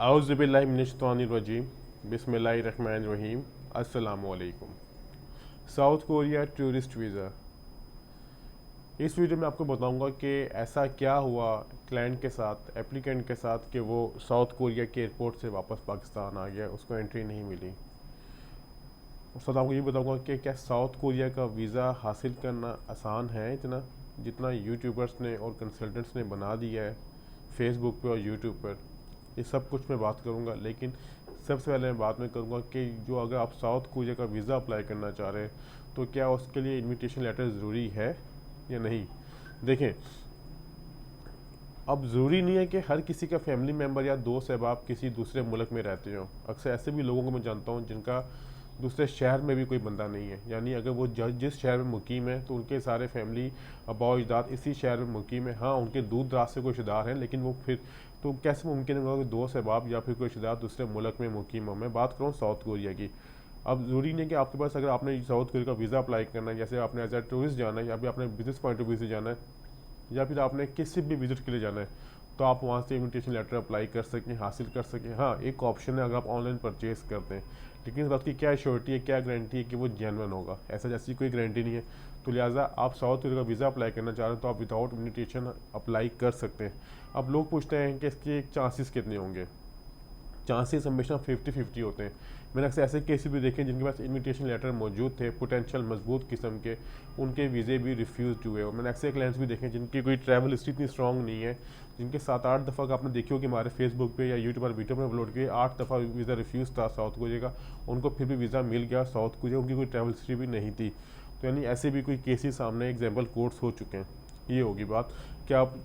आउज़ुबिल्लाहिमिनश्शैतानिर्रजीम बिस्मिल्लाहिर्रहमानिर्रहीम अस्सलामुअलैकुम। South Korea tourist visa. इस वीडियो में आपको बताऊंगा कि ऐसा क्या हुआ क्लाइंट के साथ, एप्लीकेंट के साथ, कि वो साउथ कोरिया के एयरपोर्ट से वापस पाकिस्तान आ गया, उसको एंट्री नहीं मिली। उस वक्त आपको ये बताऊंगा कि क्या साउथ कोरिया का वीज़ा हासिल करना आसान है इतना जितना यूट्यूबर्स ने और कंसल्टेंट्स ने बना दिया है फेसबुक पे और यूट्यूब पर। ये सब कुछ मैं बात करूंगा, लेकिन सबसे पहले मैं बात में करूंगा कि जो अगर आप साउथ कोरिया का वीज़ा अप्लाई करना चाह रहे हैं तो क्या उसके लिए इनविटेशन लेटर ज़रूरी है या नहीं। देखें, अब ज़रूरी नहीं है कि हर किसी का फैमिली मेम्बर या दोस्त अहबाब किसी दूसरे मुल्क में रहते हो। अक्सर ऐसे भी लोगों को मैं जानता हूँ जिनका दूसरे शहर में भी कोई बंदा नहीं है, यानी अगर वो जिस शहर में मुकीम है तो उनके सारे फैमिली अबाव अजदाद इसी शहर में मुकीम है। हाँ, उनके दूर दराज से कोई रिश्तेदार हैं, लेकिन वो फिर तो कैसे मुमकिन होगा कि दोस्त अहबाब या फिर कोई रिश्तेदार दूसरे मुल्क में मुकीम हो। मैं बात करूँ साउथ कोरिया की। अब ज़रूरी नहीं कि आपके पास, अगर आपने साउथ कोरिया का वीज़ा अप्लाई करना है, जैसे आपने एज ए टूरिस्ट जाना है या फिर आपने बिजनेस पॉइंट ऑफ व्यू से जाना है या फिर आपने किसी भी विजिट के लिए जाना है, तो आप वहाँ से इनविटेशन लेटर अप्लाई कर सकें, हासिल कर सकें। हाँ, एक ऑप्शन है अगर आप ऑनलाइन परचेज करते हैं, लेकिन इस बात की क्या श्योरिटी है, क्या गारंटी है कि वो जेन्युइन होगा। ऐसा जैसी कोई गारंटी नहीं है। तो लिहाजा आप साउथ कोरिया का वीज़ा अप्लाई करना चाह रहे हैं तो आप विदाउट इनविटेशन अप्लाई कर सकते हैं। अब लोग पूछते हैं कि इसके चांसेस कितने होंगे। चांसेस हमेशा 50-50 होते हैं। मैंने अक्सर ऐसे केसेस भी देखे जिनके पास इनविटेशन लेटर मौजूद थे, पोटेंशियल मजबूत किस्म के, उनके वीज़े भी रिफ्यूज़ हुए। और मैंने अक्सर क्लाइंट्स भी देखे जिनकी कोई ट्रैवल हिस्ट्री इतनी स्ट्रॉन्ग नहीं है, जिनके 7-8 दफ़ा का आपने देखी हो कि हमारे फेसबुक पे या यूट्यूब पर वीडियो में अपलोड किए, 8 दफ़ा वीज़ा रिफ्यूज़ था साउथ कोरिया का, उनको फिर भी वीज़ा मिल गया साउथ कोरिया, उनकी कोई ट्रैवल हिस्ट्री भी नहीं थी। तो यानी ऐसे भी कोई केसेस सामने एग्जाम्पल कोर्स हो चुके हैं। ये होगी बात कि आप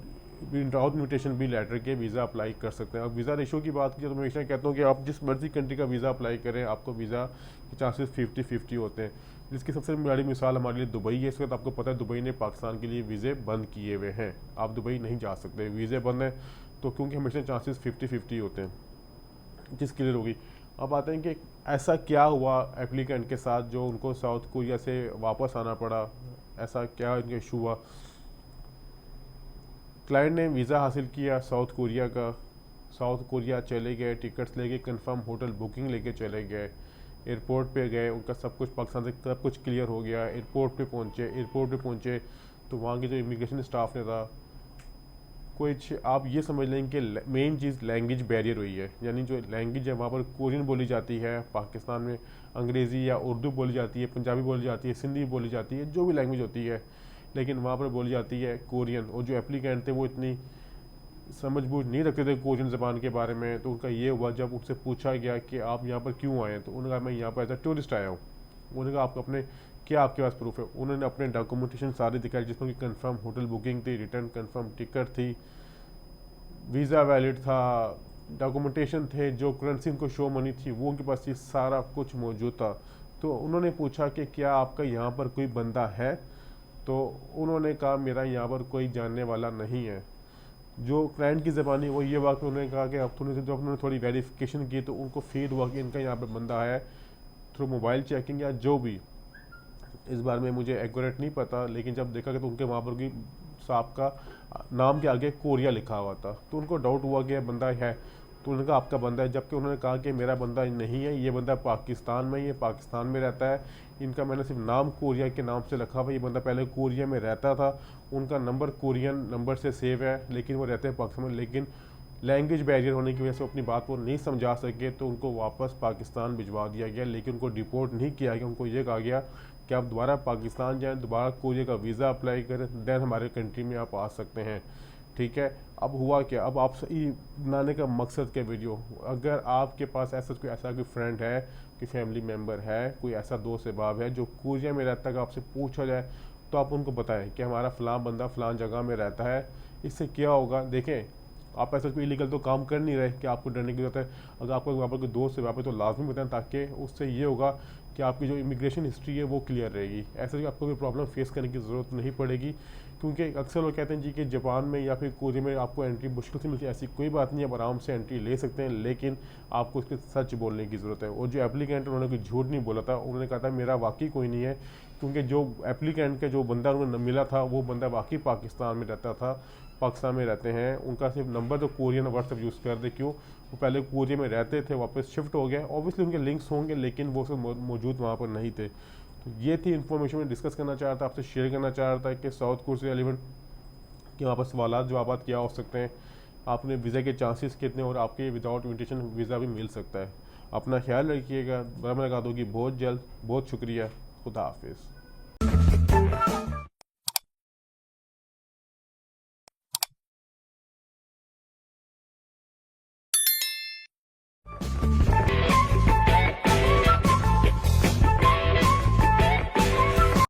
विदाउट इन्विटेशन भी लेटर के वीज़ा अप्लाई कर सकते हैं। अब वीज़ा रेशो की बात की तो मैं हमेशा कहता हूँ कि आप जिस मर्जी कंट्री का वीज़ा अप्लाई करें, आपको वीज़ा के चांसेस 50-50 होते हैं। जिसकी सबसे बड़ी मिसाल हमारे लिए दुबई है। इस वक्त आपको पता है दुबई ने पाकिस्तान के लिए वीज़े बंद किए हुए हैं, आप दुबई नहीं जा सकते, वीज़े बंद हैं। तो क्योंकि हमेशा चांसेस 50-50 होते हैं, जिस क्लियर होगी। अब आते हैं कि ऐसा क्या हुआ एप्लीकेंट के साथ जो उनको साउथ कोरिया से वापस आना पड़ा, ऐसा क्या इनका इशू हुआ। क्लाइंट ने वीज़ा हासिल किया साउथ कोरिया का, साउथ कोरिया चले गए, टिकट्स लेके, कंफर्म होटल बुकिंग लेके चले गए, एयरपोर्ट पे गए, उनका सब कुछ पाकिस्तान से सब कुछ क्लियर हो गया। एयरपोर्ट पे पहुंचे तो वहाँ के जो इमिग्रेशन स्टाफ ने था, कुछ आप ये समझ लें कि मेन चीज़ लैंग्वेज बैरियर हुई है। यानी जो लैंग्वेज है वहाँ पर कोरियन बोली जाती है, पाकिस्तान में अंग्रेज़ी या उर्दू बोली जाती है, पंजाबी बोली जाती है, सिंधी बोली जाती है, जो भी लैंग्वेज होती है, लेकिन वहाँ पर बोली जाती है कोरियन। और जो एप्लीकेंट थे वो इतनी समझ बूझ नहीं रखते थे कोरियन ज़बान के बारे में। तो उनका ये हुआ, जब उनसे पूछा गया कि आप यहाँ पर क्यों आए हैं, तो उन्होंने कहा मैं यहाँ पर एज ए टूरिस्ट आया हूँ। उन्होंने कहा आप अपने क्या आपके पास प्रूफ है। उन्होंने अपने डॉक्यूमेंटेशन सारे दिखाए, जिसमें कि कंफर्म होटल बुकिंग थी, रिटर्न कंफर्म टिकट थी, वीज़ा वैलिड था, डॉक्यूमेंटेशन थे, जो करेंसी उनको शो मनी थी वो उनके पास थी, सारा कुछ मौजूद था। तो उन्होंने पूछा कि क्या आपका यहाँ पर कोई बंदा है, तो उन्होंने कहा मेरा यहाँ पर कोई जानने वाला नहीं है। जो क्लाइंट की ज़बानी वो ये हुआ कि उन्होंने कहा कि अब जब उन्होंने थोड़ी वेरिफिकेशन की तो उनको फील हुआ कि इनका यहाँ पर बंदा है, थ्रू मोबाइल चेकिंग या जो भी, इस बारे में मुझे एक्यूरेट नहीं पता, लेकिन जब देखा कि तो उनके वहाँ पर की साहब का नाम के आगे कोरिया लिखा हुआ था, तो उनको डाउट हुआ कि बंदा है। तो उन्होंने कहा आपका बंदा है, जबकि उन्होंने कहा कि मेरा बंदा नहीं है, ये बंदा पाकिस्तान में, ये पाकिस्तान में रहता है, इनका मैंने सिर्फ नाम कोरिया के नाम से रखा हुआ, ये बंदा पहले कोरिया में रहता था, उनका नंबर कोरियन नंबर से सेव है, लेकिन वो रहते हैं पाकिस्तान में। लेकिन लैंग्वेज बैरियर होने की वजह से अपनी बात को नहीं समझा सके, तो उनको वापस पाकिस्तान भिजवा दिया गया, लेकिन उनको डिपोर्ट नहीं किया गया। उनको ये कहा गया कि आप दोबारा पाकिस्तान जाएं, दोबारा कोरिया का वीज़ा अप्लाई करें, देन हमारे कंट्री में आप आ सकते हैं। ठीक है। अब हुआ क्या, अब आप बनाने का मकसद क्या वीडियो, अगर आपके पास ऐसा कोई फ्रेंड है, कोई फैमिली मेम्बर है, कोई ऐसा दोस्त अहबाब है जो कोरिया में रहता है, अगर आपसे पूछा जाए तो आप उनको बताएं कि हमारा फ़लाँ बंदा फ़लाँ जगह में रहता है। इससे क्या होगा, देखें, आप ऐसा कोई इलीगल तो काम कर नहीं रहे कि आपको डरने की जरूरत है। अगर आपको वहाँ पर कोई दोस्त है वहाँ पर, तो लाजमी बताएं, ताकि उससे ये होगा कि आपकी जो इमिग्रेशन हिस्ट्री है वो क्लियर रहेगी। ऐसे आपको कोई प्रॉब्लम फेस करने की ज़रूरत नहीं पड़ेगी। क्योंकि अक्सर लोग कहते हैं जी कि जापान में या फिर कोरिया में आपको एंट्री मुश्किल से मिलती है, ऐसी कोई बात नहीं है, आप आराम से एंट्री ले सकते हैं, लेकिन आपको उसके सच बोलने की ज़रूरत है। और जो एप्लीकेंट, उन्होंने कोई झूठ नहीं बोला था, उन्होंने कहा था मेरा वाकई कोई नहीं है, क्योंकि जो एप्लीकेंट का जो बंदा उन्हें मिला था वो बंदा वाकई पाकिस्तान में रहता था। पाकिस्तान में रहते हैं, उनका सिर्फ नंबर तो कोरियन व्हाट्सएप यूज़ करते, क्यों? वो पहले कोरिया में रहते थे, वापस शिफ्ट हो गए, ऑब्वियसली उनके लिंक्स होंगे, लेकिन वो सब मौजूद वहाँ पर नहीं थे। तो ये थी इन्फॉर्मेशन मैं डिस्कस करना चाह रहा था, आपसे शेयर करना चाह रहा था कि साउथ कोरिया से रिलेवेंट कि वहाँ पर सवाल जवाब क्या हो सकते हैं, आपने वीज़ा के चांसेस कितने, और आपके विदाउट इन्विटेशन वीज़ा भी मिल सकता है। अपना ख्याल रखिएगा, बराबर लगा दोगी बहुत जल्द। बहुत शुक्रिया, खुदा हाफिज़।